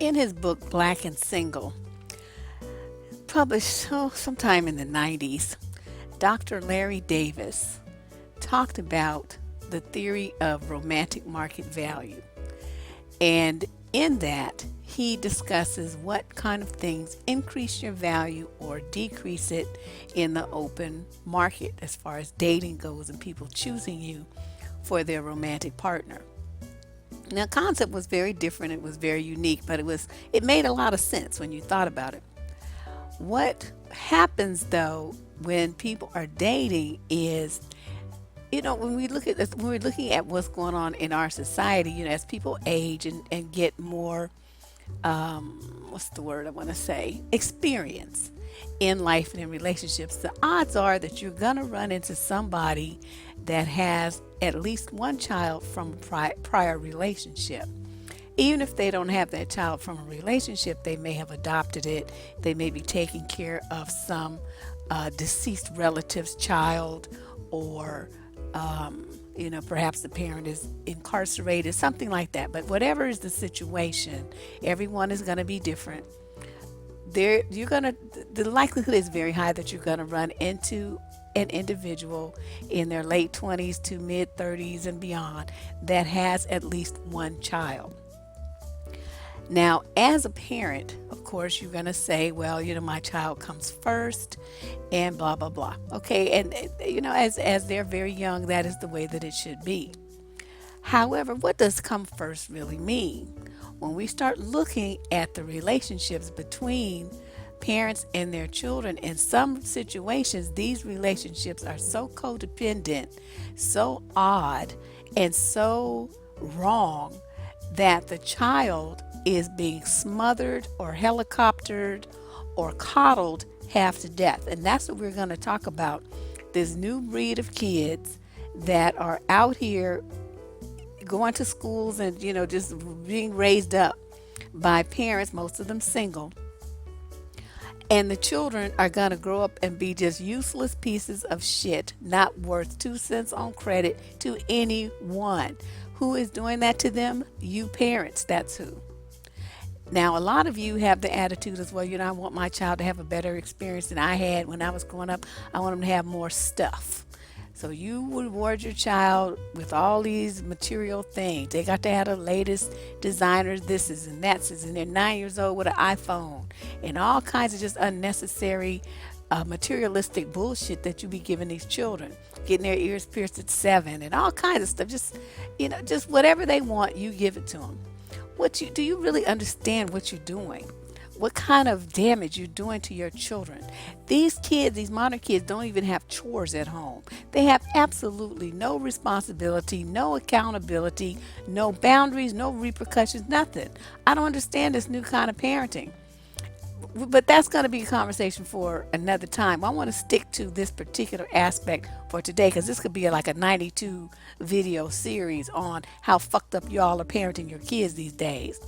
In his book, Black and Single, published sometime in the 90s, Dr. Larry Davis talked about the theory of romantic market value. And in that, he discusses what kind of things increase your value or decrease it in the open market as far as dating goes and people choosing you for their romantic partner. Now, the concept was very different. It was very unique, but it made a lot of sense when you thought about it. What happens though when people are dating is, when we're looking at what's going on in our society, as people age and get more, what's the word I want to say, experience in life and in relationships, the odds are that you're going to run into somebody that has at least one child from a prior relationship. Even if they don't have that child from a relationship, they may have adopted it. They may be taking care of some deceased relative's child, or perhaps the parent is incarcerated, something like that. But whatever is the situation, everyone is going to be different. The likelihood is very high that you're going to run into an individual in their late 20s to mid 30s and beyond that has at least one child. Now, as a parent, of course, you're going to say, well, my child comes first and blah, blah, blah. Okay. And, as they're very young, that is the way that it should be. However, what does come first really mean? When we start looking at the relationships between parents and their children, in some situations, these relationships are so codependent, so odd, and so wrong that the child is being smothered or helicoptered or coddled half to death. And that's what we're going to talk about. This new breed of kids that are out here going to schools and, just being raised up by parents, most of them single. And the children are going to grow up and be just useless pieces of shit, not worth 2 cents on credit to anyone. Who is doing that to them? You parents, that's who. Now, a lot of you have the attitude as well, I want my child to have a better experience than I had when I was growing up. I want them to have more stuff. So you reward your child with all these material things. They got to have the latest designer thises and that's, and they're 9 years old with an iPhone and all kinds of just unnecessary materialistic bullshit that you be giving these children. Getting their ears pierced at 7 and all kinds of stuff. Just whatever they want, you give it to them. Do you really understand what you're doing? What kind of damage you're doing to your children? These kids, these modern kids, don't even have chores at home. They have absolutely no responsibility, no accountability, no boundaries, no repercussions, nothing. I don't understand this new kind of parenting. But that's going to be a conversation for another time. I want to stick to this particular aspect for today, because this could be like a 92 video series on how fucked up y'all are parenting your kids these days.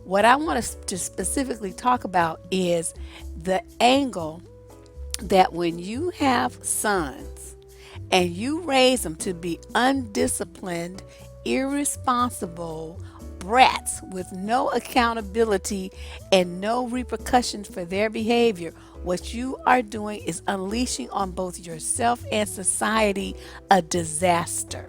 What I want to specifically talk about is the angle that when you have sons and you raise them to be undisciplined, irresponsible brats with no accountability and no repercussions for their behavior, what you are doing is unleashing on both yourself and society a disaster.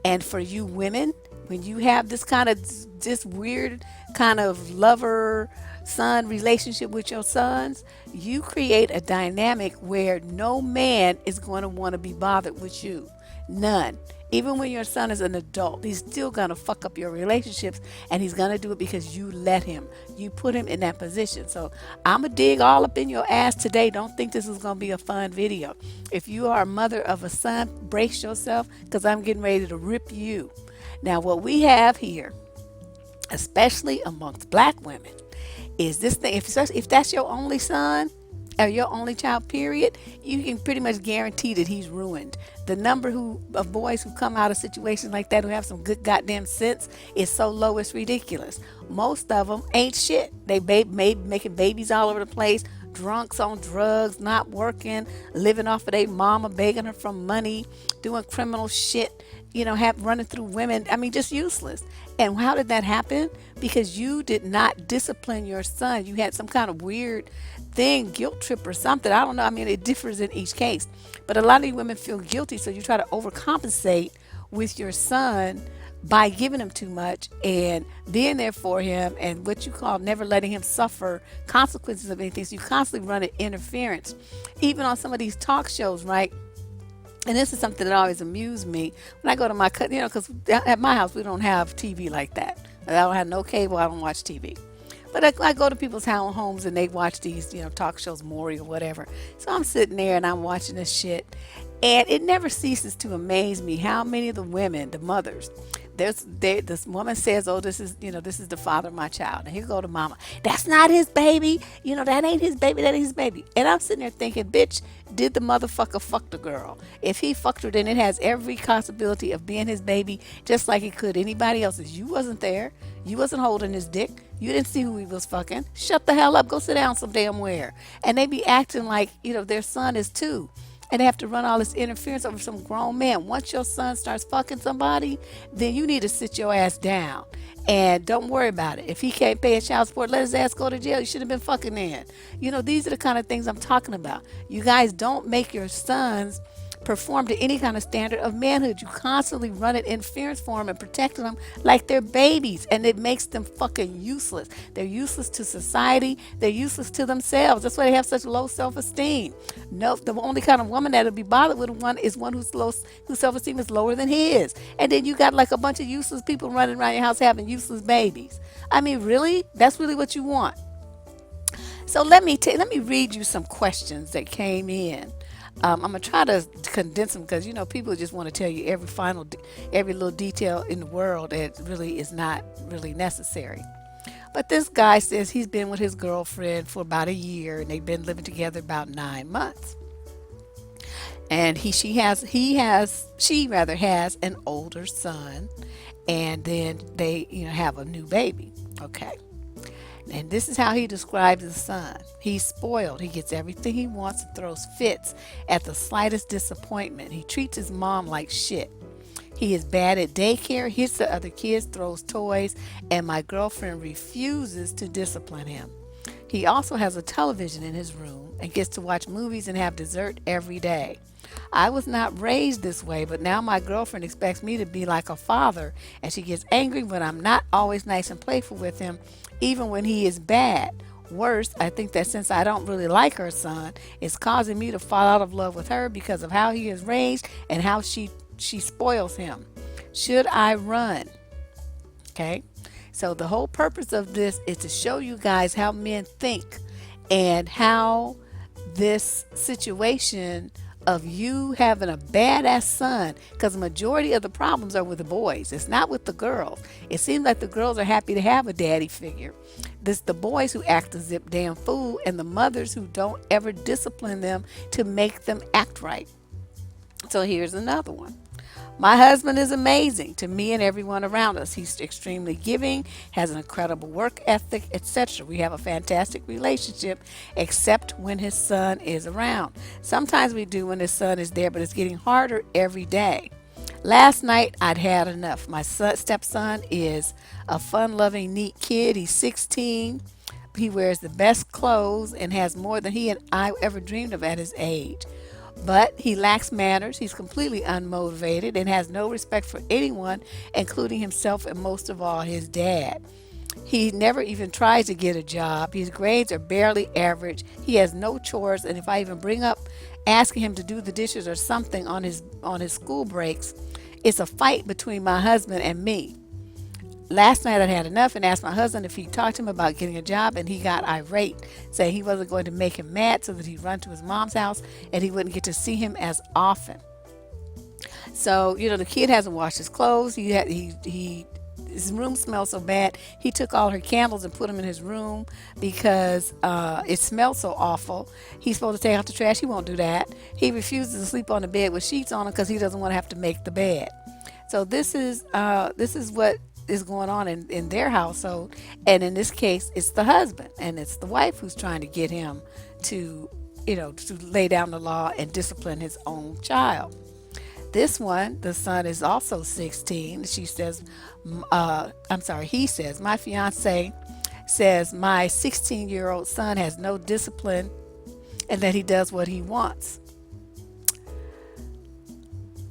And for you women, when you have this weird kind of lover son relationship with your sons, you create a dynamic where no man is going to want to be bothered with you. None. Even when your son is an adult, he's still going to fuck up your relationships, and he's going to do it because you let him. You put him in that position. So I'm going to dig all up in your ass today. Don't think this is going to be a fun video. If you are a mother of a son, brace yourself, because I'm getting ready to rip you. Now, what we have here, especially amongst black women, is this thing. If that's your only son or your only child, period, you can pretty much guarantee that he's ruined. The number of boys who come out of situations like that who have some good goddamn sense is so low it's ridiculous. Most of them ain't shit. They making babies all over the place, drunks on drugs, not working, living off of their mama, begging her for money, doing criminal shit, running through women. I mean, just useless. And how did that happen? Because you did not discipline your son. You had some kind of weird thing, guilt trip or something. I don't know. I mean, it differs in each case. But a lot of you women feel guilty, so you try to overcompensate with your son by giving him too much and being there for him and what you call never letting him suffer consequences of anything. So you constantly run an interference. Even on some of these talk shows, right? And this is something that always amused me when I go to my, because at my house we don't have TV like that. I don't have no cable. I don't watch TV. But I go to people's homes and they watch these, talk shows, Maury or whatever. So I'm sitting there and I'm watching this shit. And it never ceases to amaze me how many of the women, the mothers, this woman says, oh, this is the father of my child. And here go to mama. That's not his baby. That ain't his baby. That ain't his baby. And I'm sitting there thinking, bitch, did the motherfucker fuck the girl? If he fucked her, then it has every possibility of being his baby, just like it could anybody else's. You wasn't there. You wasn't holding his dick. You didn't see who he was fucking. Shut the hell up. Go sit down some damn where. And they be acting like, their son is too. And they have to run all this interference over some grown man. Once your son starts fucking somebody, then you need to sit your ass down. And don't worry about it. If he can't pay his child support, let his ass go to jail. You should have been fucking in. These are the kind of things I'm talking about. You guys don't make your sons perform to any kind of standard of manhood. You constantly run an interference for them and protecting them like they're babies, and it makes them fucking useless. They're useless to society. They're useless to themselves. That's why they have such low self-esteem. No, the only kind of woman that'll be bothered with one is one whose self-esteem is lower than his. And then you got like a bunch of useless people running around your house having useless babies. I mean, really? That's really what you want? So let me read you some questions that came in. I'm gonna try to condense them because people just want to tell you every little detail in the world that really is not really necessary. But this guy says he's been with his girlfriend for about a year and they've been living together about 9 months. And she has an older son, and then they have a new baby. Okay. And this is how he describes his son. He's spoiled. He gets everything he wants and throws fits at the slightest disappointment. He treats his mom like shit. He is bad at daycare, hits the other kids, throws toys, and my girlfriend refuses to discipline him. He also has a television in his room and gets to watch movies and have dessert every day. I was not raised this way, but now my girlfriend expects me to be like a father, and she gets angry when I'm not always nice and playful with him, even when he is bad. Worse, I think that since I don't really like her son, it's causing me to fall out of love with her because of how he is raised and how she spoils him. Should I run? Okay. So the whole purpose of this is to show you guys how men think and how this situation of you having a badass son, because the majority of the problems are with the boys. It's not with the girls. It seems like the girls are happy to have a daddy figure. This the boys who act a zip damn fool, and the mothers who don't ever discipline them to make them act right. So here's another one. My husband is amazing to me and everyone around us. He's extremely giving, has an incredible work ethic, etc. We have a fantastic relationship, except when his son is around. Sometimes we do when his son is there, but it's getting harder every day. Last night, I'd had enough. My stepson is a fun-loving, neat kid. He's 16. He wears the best clothes and has more than he and I ever dreamed of at his age. But he lacks manners, he's completely unmotivated, and has no respect for anyone, including himself and most of all his dad. He never even tries to get a job. His grades are barely average. He has no chores, and if I even bring up asking him to do the dishes or something on his school breaks, it's a fight between my husband and me. Last night I had enough and asked my husband if he'd talk to him about getting a job, and he got irate, saying he wasn't going to make him mad so that he'd run to his mom's house and he wouldn't get to see him as often. So, the kid hasn't washed his clothes. His room smells so bad, he took all her candles and put them in his room because it smells so awful. He's supposed to take out the trash. He won't do that. He refuses to sleep on the bed with sheets on him because he doesn't want to have to make the bed. So this is what is going on in their household. And in this case, it's the husband and it's the wife who's trying to get him to, to lay down the law and discipline his own child. This one, the son is also 16. She says, I'm sorry, he says, my fiance says my 16-year-old son has no discipline and that he does what he wants.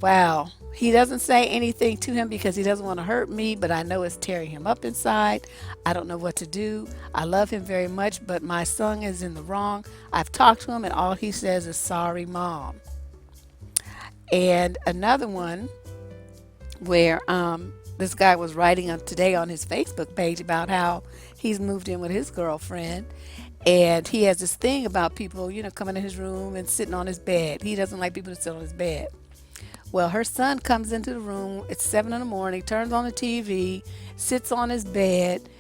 Wow. He doesn't say anything to him because he doesn't want to hurt me, but I know it's tearing him up inside. I don't know what to do. I love him very much, but my son is in the wrong. I've talked to him, and all he says is, sorry, mom. And another one where this guy was writing today on his Facebook page about how he's moved in with his girlfriend. And he has this thing about people, coming in his room and sitting on his bed. He doesn't like people to sit on his bed. Well, her son comes into the room. It's 7 in the morning, turns on the TV, sits on his bed,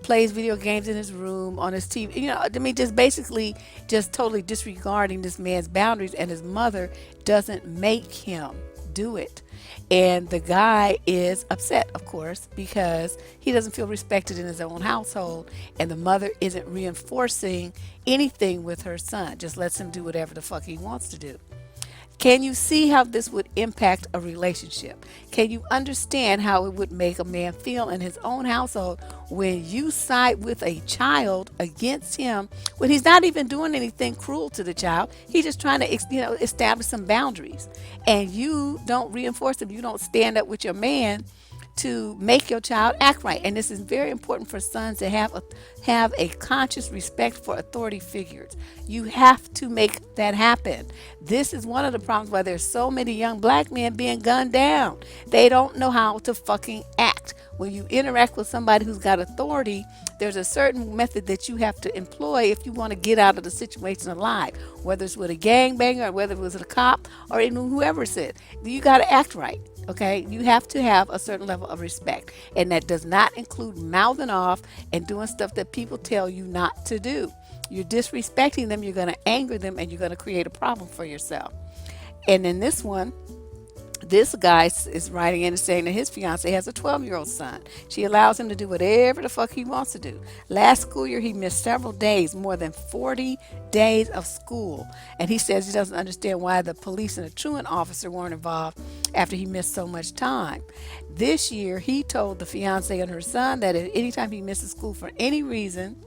plays video games in his room on his TV. Just basically just totally disregarding this man's boundaries. And his mother doesn't make him do it. And the guy is upset, of course, because he doesn't feel respected in his own household. And the mother isn't reinforcing anything with her son, just lets him do whatever the fuck he wants to do. Can you see how this would impact a relationship? Can you understand how it would make a man feel in his own household when you side with a child against him when he's not even doing anything cruel to the child? He's just trying to, establish some boundaries, and you don't reinforce them. You don't stand up with your man to make your child act right. And this is very important for sons to have a conscious respect for authority figures. You have to make that happen. This is one of the problems why there's so many young black men being gunned down. They don't know how to fucking act. When you interact with somebody who's got authority, there's a certain method that you have to employ if you want to get out of the situation alive, whether it's with a gangbanger or whether it was a cop or even whoever it is. You got to act right. Okay, you have to have a certain level of respect, and that does not include mouthing off and doing stuff that people tell you not to do. You're disrespecting them, you're going to anger them, and you're going to create a problem for yourself. And in this one, this guy is writing in and saying that his fiance has a 12-year-old son. She allows him to do whatever the fuck he wants to do. Last school year, he missed several days, more than 40 days of school. And he says he doesn't understand why the police and a truant officer weren't involved after he missed so much time. This year, he told the fiance and her son that if anytime he misses school for any reason,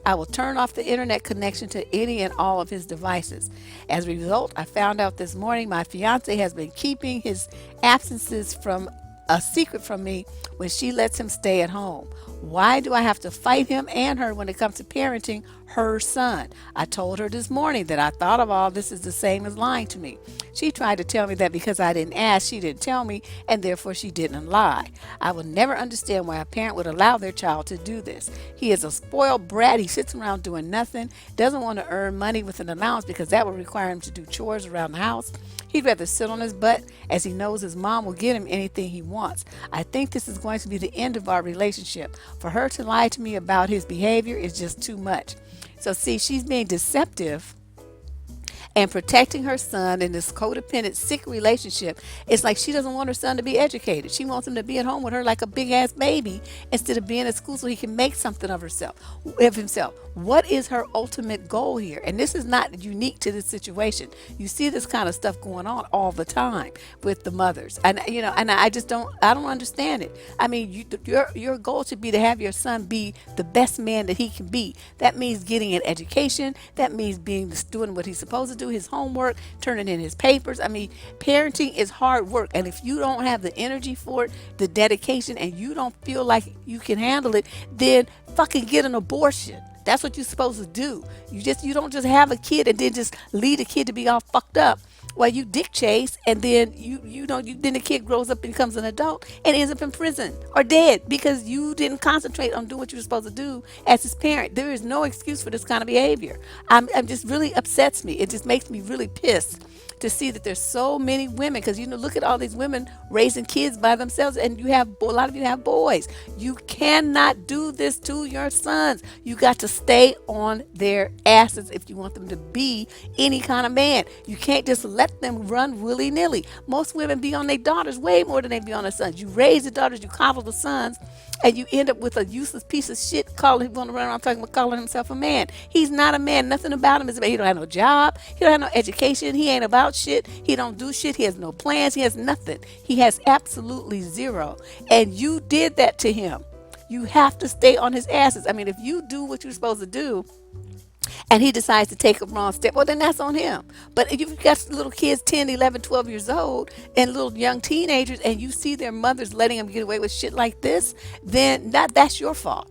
I will turn off the internet connection to any and all of his devices. As a result, I found out this morning my fiance has been keeping his absences from a secret from me when she lets him stay at home. Why do I have to fight him and her when it comes to parenting her son? I told her this morning that I thought of all this is the same as lying to me. She tried to tell me that because I didn't ask, she didn't tell me, and therefore she didn't lie. I will never understand why a parent would allow their child to do this. He is a spoiled brat. He sits around doing nothing, doesn't want to earn money with an allowance because that would require him to do chores around the house. He'd rather sit on his butt as he knows his mom will get him anything he wants. I think this is going to be the end of our relationship. For her to lie to me about his behavior is just too much. So see, she's being deceptive and protecting her son in this codependent, sick relationship. It's like she doesn't want her son to be educated. She wants him to be at home with her like a big ass baby instead of being at school so he can make something of himself. What is her ultimate goal here? And this is not unique to this situation. You see this kind of stuff going on all the time with the mothers, and I don't understand it. I mean, your goal should be to have your son be the best man that he can be. That means getting an education. That means doing what he's supposed to do, his homework, turning in his papers. I mean, parenting is hard work, and if you don't have the energy for it, the dedication, and you don't feel like you can handle it, then fucking get an abortion. That's what you're supposed to do. You don't just have a kid and then just leave the kid to be all fucked up while you dick chase, and then then the kid grows up and becomes an adult and ends up in prison or dead because you didn't concentrate on doing what you were supposed to do as his parent. There is no excuse for this kind of behavior. I'm just really upsets me. It just makes me really pissed to see that there's so many women, because look at all these women raising kids by themselves, and a lot of you have boys. You cannot do this to your sons. You got to stay on their asses if you want them to be any kind of man. You can't just let let them run willy-nilly. Most women be on their daughters way more than they be on their sons. You raise the daughters, you coddle the sons, and you end up with a useless piece of shit calling, going around talking about calling himself a man. He's not a man. Nothing about him is a man. He don't have no job. He don't have no education. He ain't about shit. He don't do shit. He has no plans. He has nothing. He has absolutely zero. And you did that to him. You have to stay on his asses. I mean, if you do what you're supposed to do, and he decides to take a wrong step, well, then that's on him. But if you've got little kids 10, 11, 12 years old and little young teenagers, and you see their mothers letting them get away with shit like this, then that's your fault.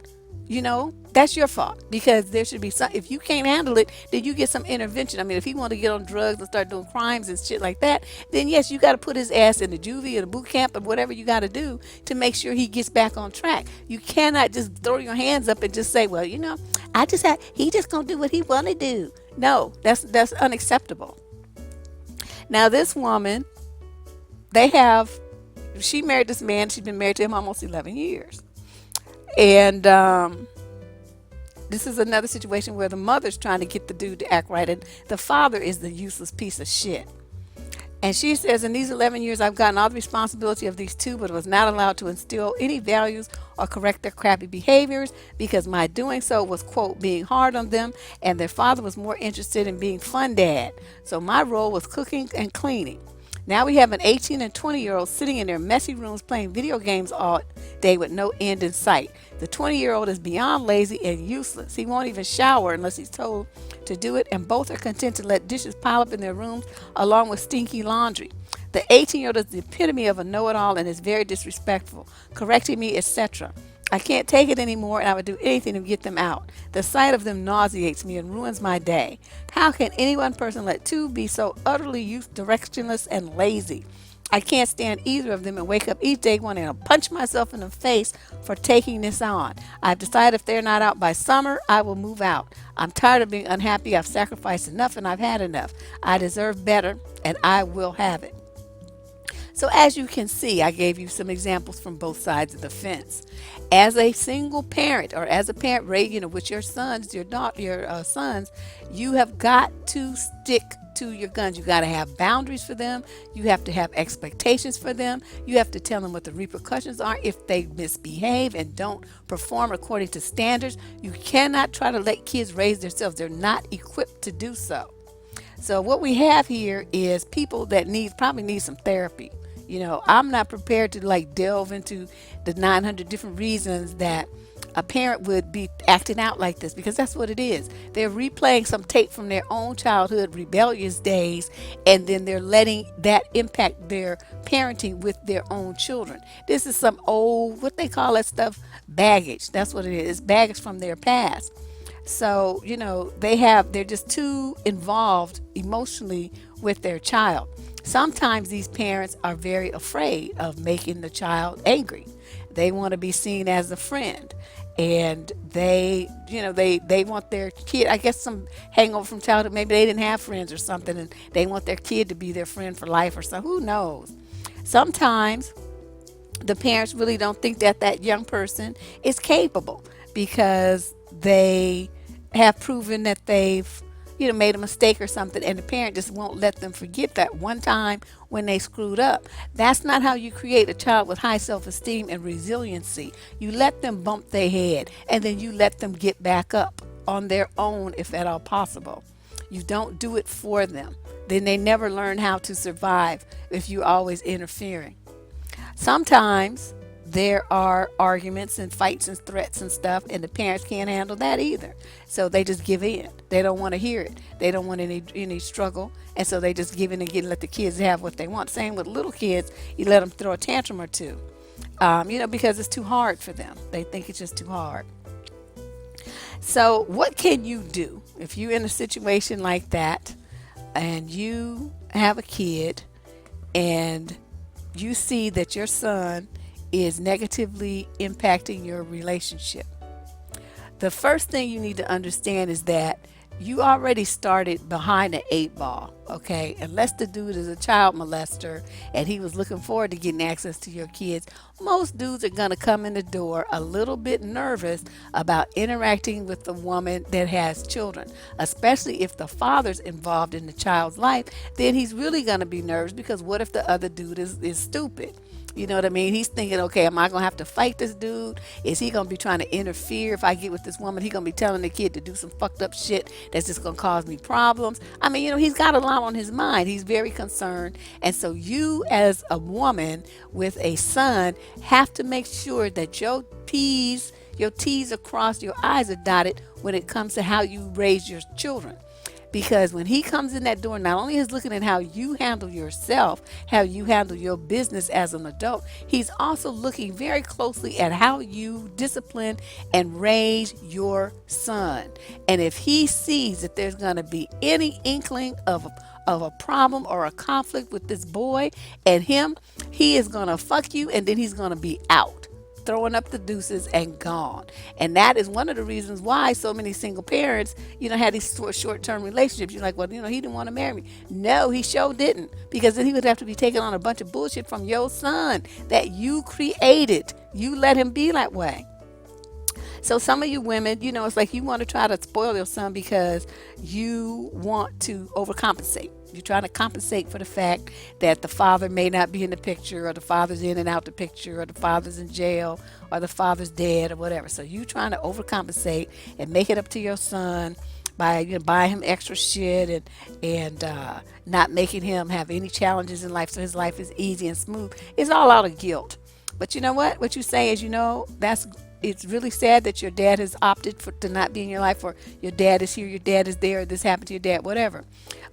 That's your fault, because there should be some. If you can't handle it, then you get some intervention. I mean, if he want to get on drugs and start doing crimes and shit like that, then yes, you got to put his ass in the juvie or the boot camp or whatever you got to do to make sure he gets back on track. You cannot just throw your hands up and just say, well, he just gonna do what he want to do. No, that's unacceptable. Now this woman, she married this man. She's been married to him almost 11 years. And this is another situation where the mother's trying to get the dude to act right, and the father is the useless piece of shit. And she says, in these 11 years, I've gotten all the responsibility of these two, but was not allowed to instill any values or correct their crappy behaviors, because my doing so was, quote, being hard on them, and their father was more interested in being fun dad. So my role was cooking and cleaning. Now we have an 18 and 20-year-old sitting in their messy rooms playing video games all day with no end in sight. The 20-year-old is beyond lazy and useless. He won't even shower unless he's told to do it, and both are content to let dishes pile up in their rooms along with stinky laundry. The 18-year-old is the epitome of a know-it-all and is very disrespectful, correcting me, etc. I can't take it anymore, and I would do anything to get them out. The sight of them nauseates me and ruins my day. How can any one person let two be so utterly directionless and lazy? I can't stand either of them and wake up each day wanting to punch myself in the face for taking this on. I've decided if they're not out by summer, I will move out. I'm tired of being unhappy. I've sacrificed enough and I've had enough. I deserve better, and I will have it. So as you can see, I gave you some examples from both sides of the fence. As a single parent, or as a parent raised, with your sons, your sons, you have got to stick to your guns. You got to have boundaries for them. You have to have expectations for them. You have to tell them what the repercussions are if they misbehave and don't perform according to standards. You cannot try to let kids raise themselves. They're not equipped to do so. So what we have here is people that probably need some therapy. I'm not prepared to delve into the 900 different reasons that a parent would be acting out like this, because that's what it is. They're replaying some tape from their own childhood rebellious days, and then they're letting that impact their parenting with their own children. This is some old, what they call that stuff, baggage. That's what it is. It's baggage from their past. So, they're just too involved emotionally with their child. Sometimes these parents are very afraid of making the child angry. They want to be seen as a friend, and they want their kid, I guess some hangover from childhood, maybe they didn't have friends or something, and they want their kid to be their friend for life or something. Who knows? Sometimes the parents really don't think that young person is capable, because they have proven that they've made a mistake or something, and the parent just won't let them forget that one time when they screwed up. That's not how you create a child with high self-esteem and resiliency. You let them bump their head, and then you let them get back up on their own if at all possible. You don't do it for them. Then they never learn how to survive if you're always interfering. Sometimes there are arguments and fights and threats and stuff, and the parents can't handle that either. So they just give in. They don't want to hear it. They don't want any struggle, and so they just give in and let the kids have what they want. Same with little kids. You let them throw a tantrum or two, because it's too hard for them. They think it's just too hard. So what can you do if you're in a situation like that and you have a kid and you see that your son is negatively impacting your relationship? The first thing you need to understand is that you already started behind the eight ball, okay? Unless the dude is a child molester and he was looking forward to getting access to your kids, most dudes are gonna come in the door a little bit nervous about interacting with the woman that has children, especially if the father's involved in the child's life. Then he's really gonna be nervous because what if the other dude is stupid? You know what I mean? He's thinking, okay, am I going to have to fight this dude? Is he going to be trying to interfere if I get with this woman? He going to be telling the kid to do some fucked up shit that's just going to cause me problems. I mean, he's got a lot on his mind. He's very concerned. And so you as a woman with a son have to make sure that your T's are crossed, your I's are dotted when it comes to how you raise your children. Because when he comes in that door, not only is looking at how you handle yourself, how you handle your business as an adult, he's also looking very closely at how you discipline and raise your son. And if he sees that there's going to be any inkling of a problem or a conflict with this boy and him, he is going to fuck you and then he's going to be out, throwing up the deuces and gone. And that is one of the reasons why so many single parents, had these short-term relationships. You're like, well, he didn't want to marry me. No, he sure didn't, because then he would have to be taking on a bunch of bullshit from your son that you created. You let him be that way. So some of you women, it's like you want to try to spoil your son because you want to overcompensate. You're trying to compensate for the fact that the father may not be in the picture, or the father's in and out the picture, or the father's in jail, or the father's dead, or whatever. So you're trying to overcompensate and make it up to your son by buying him extra shit and not making him have any challenges in life, so his life is easy and smooth. It's all out of guilt. But you know what? What you say is, it's really sad that your dad has opted to not be in your life, or your dad is here, your dad is there, or this happened to your dad, whatever.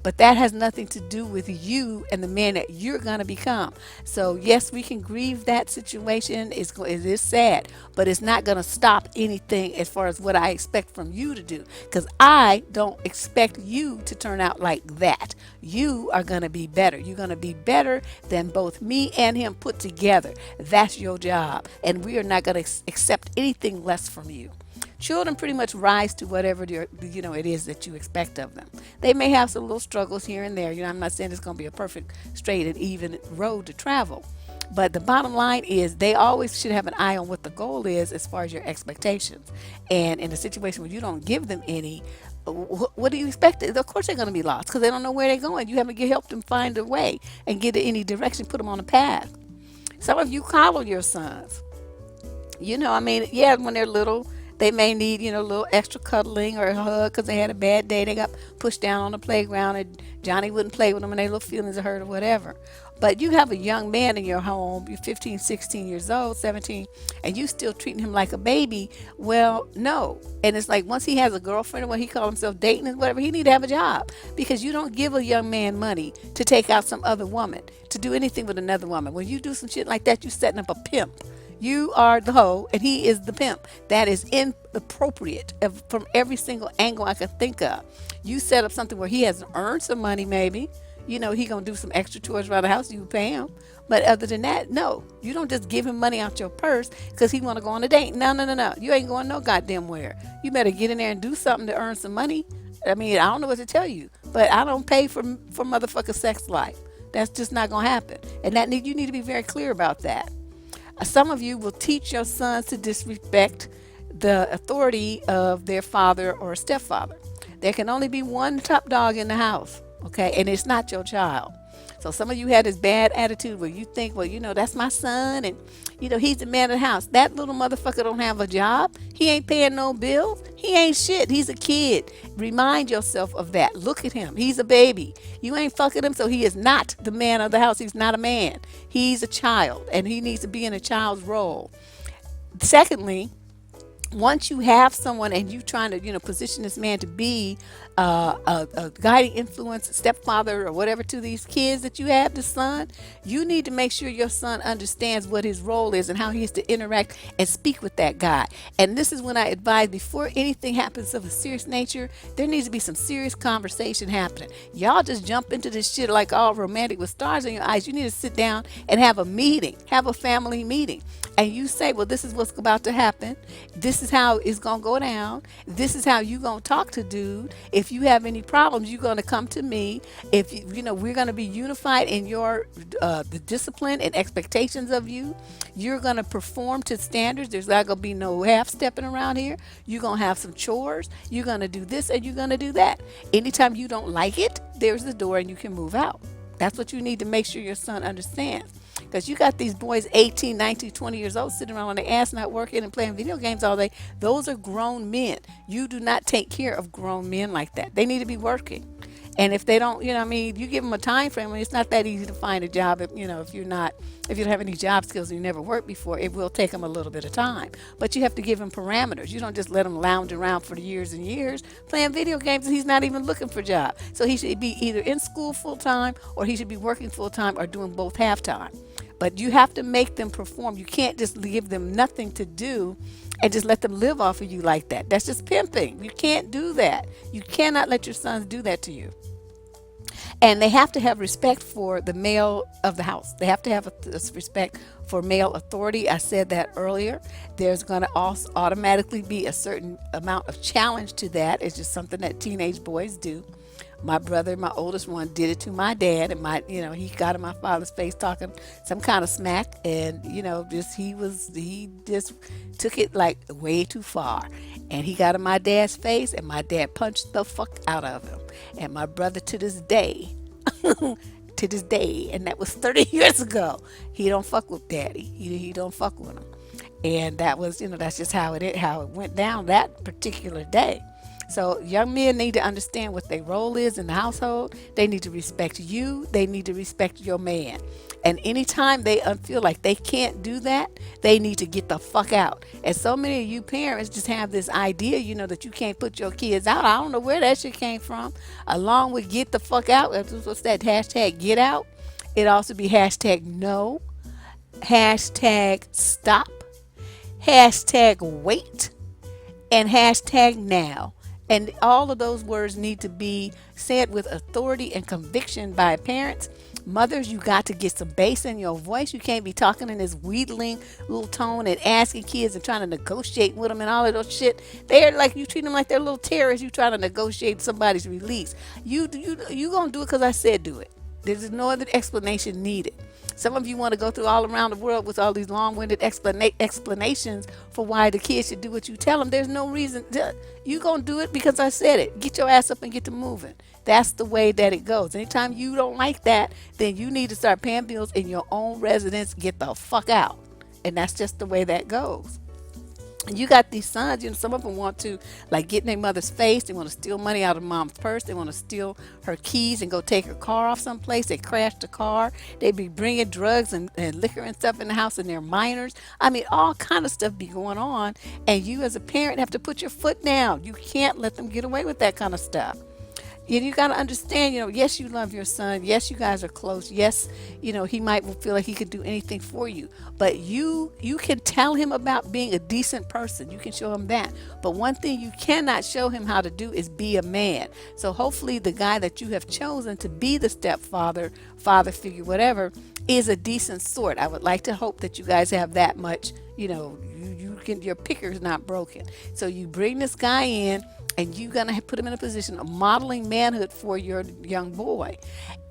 But that has nothing to do with you and the man that you're going to become. So yes, we can grieve that situation. It is sad, but it's not going to stop anything as far as what I expect from you to do, because I don't expect you to turn out like that. You are going to be better. You're going to be better than both me and him put together. That's your job. And we are not going to accept anything less from you. Children pretty much rise to whatever it is that you expect of them. They may have some little struggles here and there. I'm not saying it's going to be a perfect, straight, and even road to travel. But the bottom line is they always should have an eye on what the goal is as far as your expectations. And in a situation where you don't give them any, what do you expect? Of course they're going to be lost because they don't know where they're going. You haven't helped them find a way and get in any direction, put them on a path. Some of you coddle your sons. Yeah, when they're little, they may need, a little extra cuddling or a hug because they had a bad day. They got pushed down on the playground and Johnny wouldn't play with them and their little feelings are hurt or whatever. But you have a young man in your home, you're 15, 16 years old, 17, and you still treating him like a baby. Well, no. And it's like once he has a girlfriend or what he calls himself dating and whatever, he need to have a job, because you don't give a young man money to take out some other woman, to do anything with another woman. When you do some shit like that, you're setting up a pimp. You are the hoe and he is the pimp. That is inappropriate from every single angle I could think of. You set up something where he has earned some money, maybe. He gonna do some extra chores around the house, you pay him. But other than that, no. You don't just give him money out your purse because he want to go on a date. No. You ain't going no goddamn where. You better get in there and do something to earn some money. I mean, I don't know what to tell you, but I don't pay for motherfucker sex life. That's just not gonna happen. And you need to be very clear about that. Some of you will teach your sons to disrespect the authority of their father or stepfather. There can only be one top dog in the house, okay? And it's not your child. So some of you had this bad attitude where you think, well, that's my son and, he's the man of the house. That little motherfucker don't have a job. He ain't paying no bills. He ain't shit. He's a kid. Remind yourself of that. Look at him. He's a baby. You ain't fucking him, so he is not the man of the house. He's not a man. He's a child, and he needs to be in a child's role. Secondly, once you have someone and you trying to position this man to be a guiding influence, a stepfather or whatever to these kids that you have, the son, you need to make sure your son understands what his role is and how he is to interact and speak with that guy. And this is when I advise, before anything happens of a serious nature, there needs to be some serious conversation happening. Y'all just jump into this shit like all romantic with stars in your eyes. You need to sit down and have a meeting, have a family meeting, and you say, well, this is what's about to happen. This is how it's going to go down. This is how you going to talk to dude. If you have any problems, you're going to come to me. If we're going to be unified in your the discipline and expectations of you. You're going to perform to standards. There's not going to be no half stepping around here. You're going to have some chores. You're going to do this and you're going to do that. Anytime you don't like it, there's the door and you can move out. That's what you need to make sure your son understands. Because you got these boys 18, 19, 20 years old sitting around on their ass not working and playing video games all day. Those are grown men. You do not take care of grown men like that. They need to be working. And if they don't, you give them a time frame. I mean, it's not that easy to find a job if you don't have any job skills and you never worked before. It will take them a little bit of time. But you have to give them parameters. You don't just let them lounge around for years and years playing video games and he's not even looking for a job. So he should be either in school full time or he should be working full time or doing both half time. But you have to make them perform. You can't just give them nothing to do and just let them live off of you like that. That's just pimping. You can't do that. You cannot let your sons do that to you. And they have to have respect for the male of the house. They have to have respect for male authority. I said that earlier. There's going to also automatically be a certain amount of challenge to that. It's just something that teenage boys do. My brother, my oldest one, did it to my dad, and he got in my father's face talking some kind of smack, and he just took it like way too far, and he got in my dad's face, and my dad punched the fuck out of him, and my brother to this day, and that was 30 years ago, he don't fuck with daddy, he don't fuck with him, and that was that's just how it went down that particular day. So young men need to understand what their role is in the household. They need to respect you. They need to respect your man. And anytime they feel like they can't do that, they need to get the fuck out. And so many of you parents just have this idea, that you can't put your kids out. I don't know where that shit came from. Along with get the fuck out, what's that hashtag get out? It also be hashtag no, hashtag stop, hashtag wait, and hashtag now. And all of those words need to be said with authority and conviction by parents. Mothers, you got to get some bass in your voice. You can't be talking in this wheedling little tone and asking kids and trying to negotiate with them and all of those shit. They're like, you treat them like they're little terrorists. You trying to negotiate somebody's release. You gonna do it because I said do it. There's no other explanation needed. Some of you want to go through all around the world with all these long-winded explanations for why the kids should do what you tell them. There's no reason. You're going to do it because I said it. Get your ass up and get to moving. That's the way that it goes. Anytime you don't like that, then you need to start paying bills in your own residence. Get the fuck out. And that's just the way that goes. And you got these sons, some of them want to get in their mother's face. They want to steal money out of mom's purse. They want to steal her keys and go take her car off someplace. They crash the car. They be bringing drugs and liquor and stuff in the house, and they're minors. I mean, all kind of stuff be going on. And you as a parent have to put your foot down. You can't let them get away with that kind of stuff. You got to understand, yes, you love your son. Yes, you guys are close. Yes, he might feel like he could do anything for you. But you can tell him about being a decent person. You can show him that. But one thing you cannot show him how to do is be a man. So hopefully the guy that you have chosen to be the stepfather, father figure, whatever, is a decent sort. I would like to hope that you guys have that much, your picker's not broken. So you bring this guy in, and you're going to put him in a position of modeling manhood for your young boy.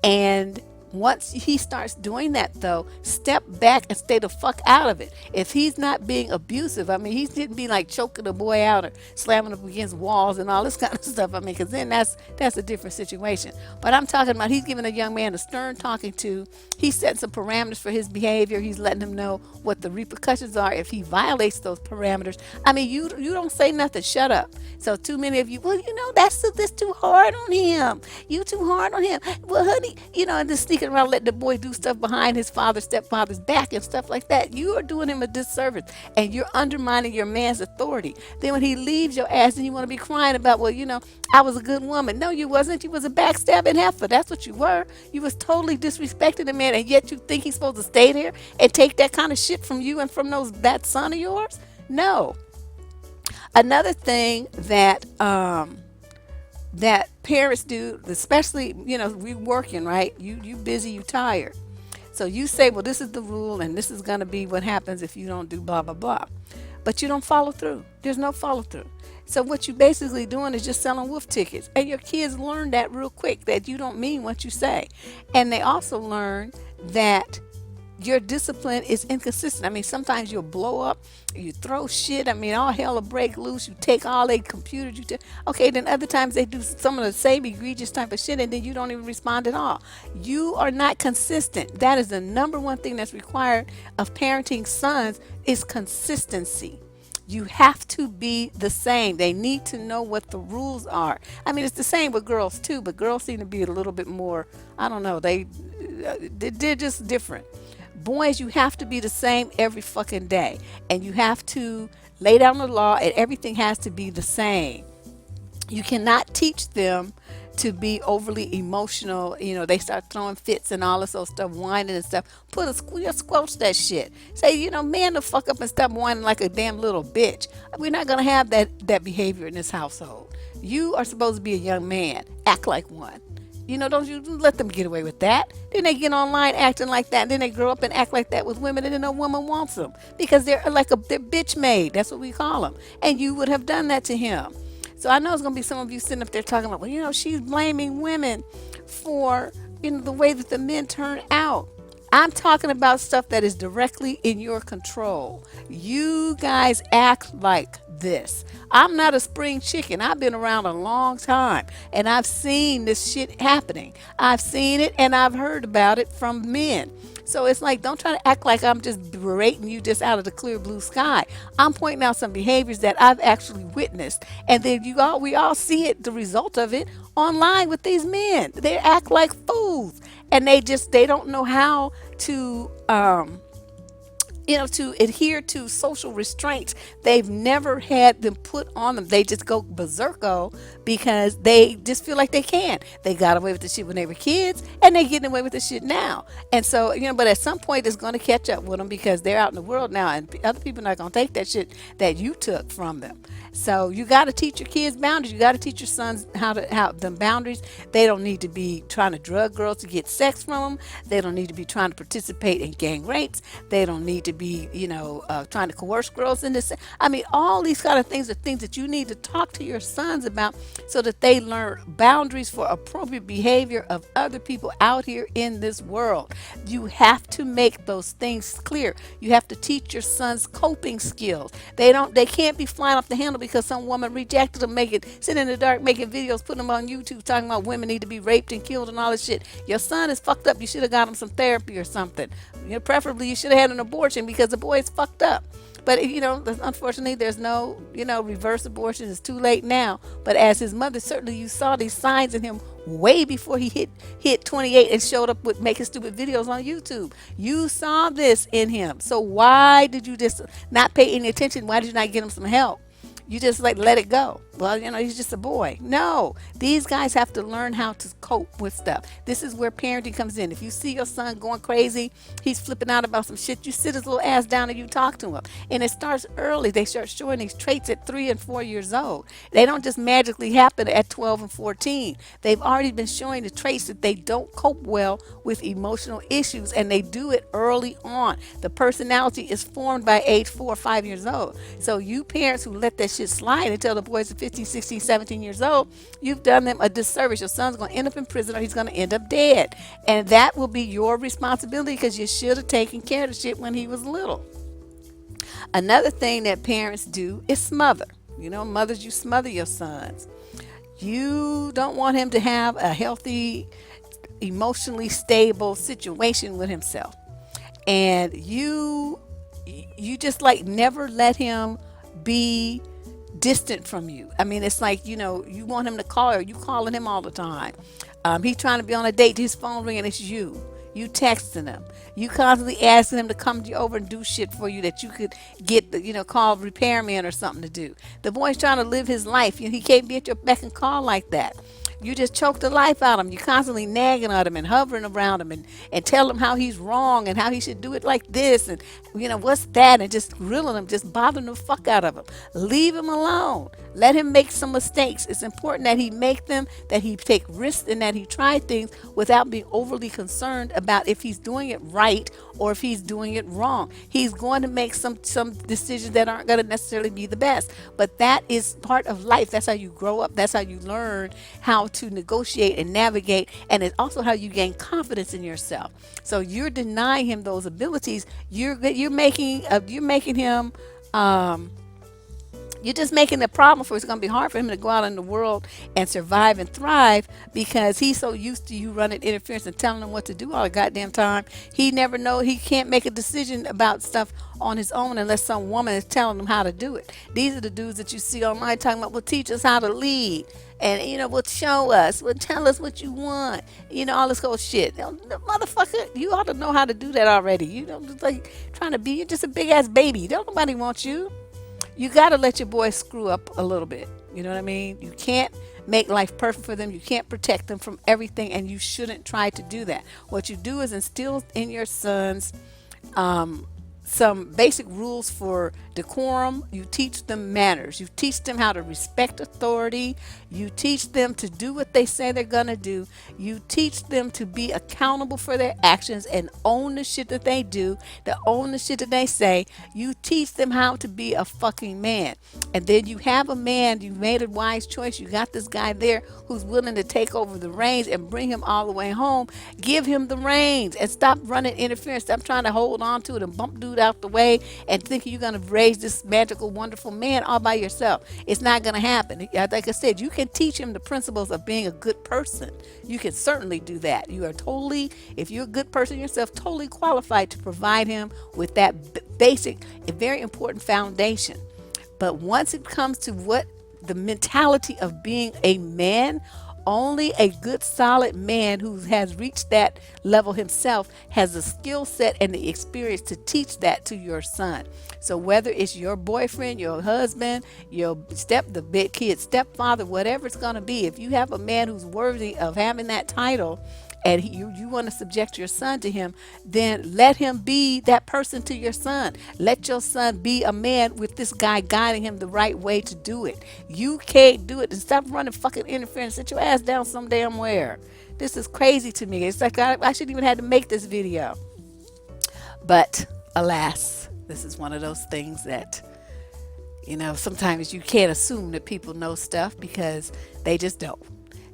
And once he starts doing that, though, step back and stay the fuck out of it. If he's not being abusive, he didn't be like choking the boy out or slamming up against walls and all this kind of stuff. Because then that's a different situation. But I'm talking about he's giving a young man a stern talking to. He's setting some parameters for his behavior. He's letting him know what the repercussions are if he violates those parameters. You don't say nothing. Shut up. So too many of you, well, that's too hard on him. You too hard on him. Well, honey, and just sneaking around letting the boy do stuff behind his stepfather's back and stuff like that. You are doing him a disservice, and you're undermining your man's authority. Then when he leaves your ass, and you want to be crying about, well, I was a good woman. No, you wasn't. You was a backstabbing heifer. That's what you were. You was totally disrespecting the man, and yet you think he's supposed to stay there and take that kind of shit from you and from that son of yours? No. Another thing that parents do, especially, we working, right? You busy, you tired. So you say, well, this is the rule and this is going to be what happens if you don't do blah, blah, blah. But you don't follow through. There's no follow through. So what you basically doing is just selling wolf tickets. And your kids learn that real quick, that you don't mean what you say. And they also learn that your discipline is inconsistent. I mean, sometimes you'll blow up, you throw shit. I mean, all hell will break loose. You take all their computers. Okay. Then other times they do some of the same egregious type of shit, and then you don't even respond at all. You are not consistent. That is the number one thing that's required of parenting sons is consistency. You have to be the same. They need to know what the rules are. I mean, it's the same with girls too, but girls seem to be a little bit more, I don't know, they're just different. Boys, you have to be the same every fucking day. And you have to lay down the law, and everything has to be the same. You cannot teach them to be overly emotional. You know, they start throwing fits and all this old stuff, whining and stuff. Squelch that shit. Say, man, the fuck up and stop whining like a damn little bitch. We're not gonna have that behavior in this household. You are supposed to be a young man. Act like one. Don't you let them get away with that. Then they get online acting like that. And then they grow up and act like that with women, and then no woman wants them because they're they're bitch made. That's what we call them. And you would have done that to him. So I know it's going to be some of you sitting up there talking about, well, she's blaming women for, the way that the men turn out. I'm talking about stuff that is directly in your control. You guys act like this. I'm not a spring chicken. I've been around a long time and I've seen this shit happening. I've seen it and I've heard about it from men. So it's like, don't try to act like I'm just berating you just out of the clear blue sky. I'm pointing out some behaviors that I've actually witnessed. And then we all see it, the result of it online with these men. They act like fools. And they don't know how to to adhere to social restraints. They've never had them put on them. They just go berserko because they just feel like they can. They got away with the shit when they were kids, and they're getting away with the shit now. And so, but at some point it's going to catch up with them because they're out in the world now, and other people are not going to take that shit that you took from them. So you got to teach your kids boundaries. You got to teach your sons how them boundaries. They don't need to be trying to drug girls to get sex from them. They don't need to be trying to participate in gang rapes. They don't need to be, trying to coerce girls in this. I mean, all these kind of things are things that you need to talk to your sons about so that they learn boundaries for appropriate behavior of other people out here in this world. You have to make those things clear. You have to teach your sons coping skills. They can't be flying off the handle because some woman rejected them, sitting in the dark making videos, putting them on YouTube talking about women need to be raped and killed and all this shit. Your son is fucked up. You should have got him some therapy or something. Preferably you should have had an abortion because the boy is fucked up. But unfortunately there's no reverse abortion. It's too late now. But as his mother, certainly you saw these signs in him way before he hit 28 and showed up with making stupid videos on YouTube. You saw this in him. So why did you just not pay any attention? Why did you not get him some help? You just let it go. Well, he's just a boy. No, these guys have to learn how to cope with stuff. This is where parenting comes in. If you see your son going crazy, he's flipping out about some shit, you sit his little ass down and you talk to him. And it starts early. They start showing these traits at 3 and 4 years old. They don't just magically happen at 12 and 14. They've already been showing the traits that they don't cope well with emotional issues, and they do it early on. The personality is formed by age 4 or 5 years old. So you parents who let that shit slide until the boys are 15, 16, 17 years old, you've done them a disservice. Your son's going to end up in prison or he's going to end up dead. And that will be your responsibility because you should have taken care of the shit when he was little. Another thing that parents do is smother. Mothers, you smother your sons. You don't want him to have a healthy, emotionally stable situation with himself. And you just never let him be distant from you. I mean, it's like, you want him to call her. You calling him all the time. He's trying to be on a date. His phone ringing. It's you. You texting him. You constantly asking him to come over and do shit for you that you could get, call repairman or something to do. The boy's trying to live his life. He can't be at your beck and call like that. You just choke the life out of him. You're constantly nagging at him and hovering around him and tell him how he's wrong and how he should do it like this and what's that, and just grilling him, just bothering the fuck out of him. Leave him alone. Let him make some mistakes. It's important that he make them, that he take risks, and that he try things without being overly concerned about if he's doing it right or if he's doing it wrong. He's going to make some decisions that aren't going to necessarily be the best, but that is part of life. That's how you grow up. That's how you learn how to negotiate and navigate, and it's also how you gain confidence in yourself. So you're denying him those abilities. You're making him you're just making the problem for it's going to be hard for him to go out in the world and survive and thrive, because he's so used to you running interference and telling him what to do all the goddamn time. He can't make a decision about stuff on his own unless some woman is telling him how to do it. These are the dudes that you see online talking about, well, teach us how to lead. And, will show us, will tell us what you want. All this whole shit. Motherfucker, you ought to know how to do that already. Just like you're just a big ass baby. Don't nobody want you. You got to let your boys screw up a little bit. You know what I mean? You can't make life perfect for them. You can't protect them from everything, and you shouldn't try to do that. What you do is instill in your sons some basic rules for decorum. You teach them manners. You teach them how to respect authority. You teach them to do what they say they're going to do. You teach them to be accountable for their actions and own the shit that they do, to own the shit that they say. You teach them how to be a fucking man. And then you have a man, you made a wise choice. You got this guy there who's willing to take over the reins and bring him all the way home. Give him the reins and stop running interference. Stop trying to hold on to it and bump dude out the way and thinking you're going to raise this magical, wonderful man all by yourself. It's not going to happen. Like I said, you can teach him the principles of being a good person. You can certainly do that. You are totally, if you're a good person yourself, totally qualified to provide him with that basic, a very important foundation. But once it comes to what the mentality of being a man, only a good solid man who has reached that level himself has the skill set and the experience to teach that to your son. So whether it's your boyfriend, your husband, the big kid stepfather, whatever it's going to be, if you have a man who's worthy of having that title and you want to subject your son to him, then let him be that person to your son. Let your son be a man with this guy guiding him the right way to do it. You can't do it. And stop running fucking interference. Sit your ass down some damn where. This is crazy to me. It's like I shouldn't even have to make this video. But alas, this is one of those things that, sometimes you can't assume that people know stuff because they just don't.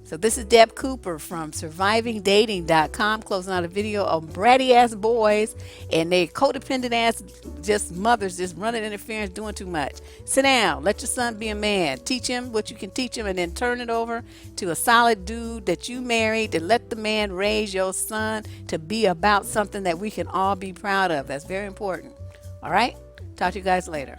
So this is Deb Cooper from survivingdating.com, closing out a video on bratty ass boys and they codependent ass just mothers just running interference, doing too much. Sit down, let your son be a man, teach him what you can teach him, and then turn it over to a solid dude that you married, and let the man raise your son to be about something that we can all be proud of. That's very important. All right, talk to you guys later.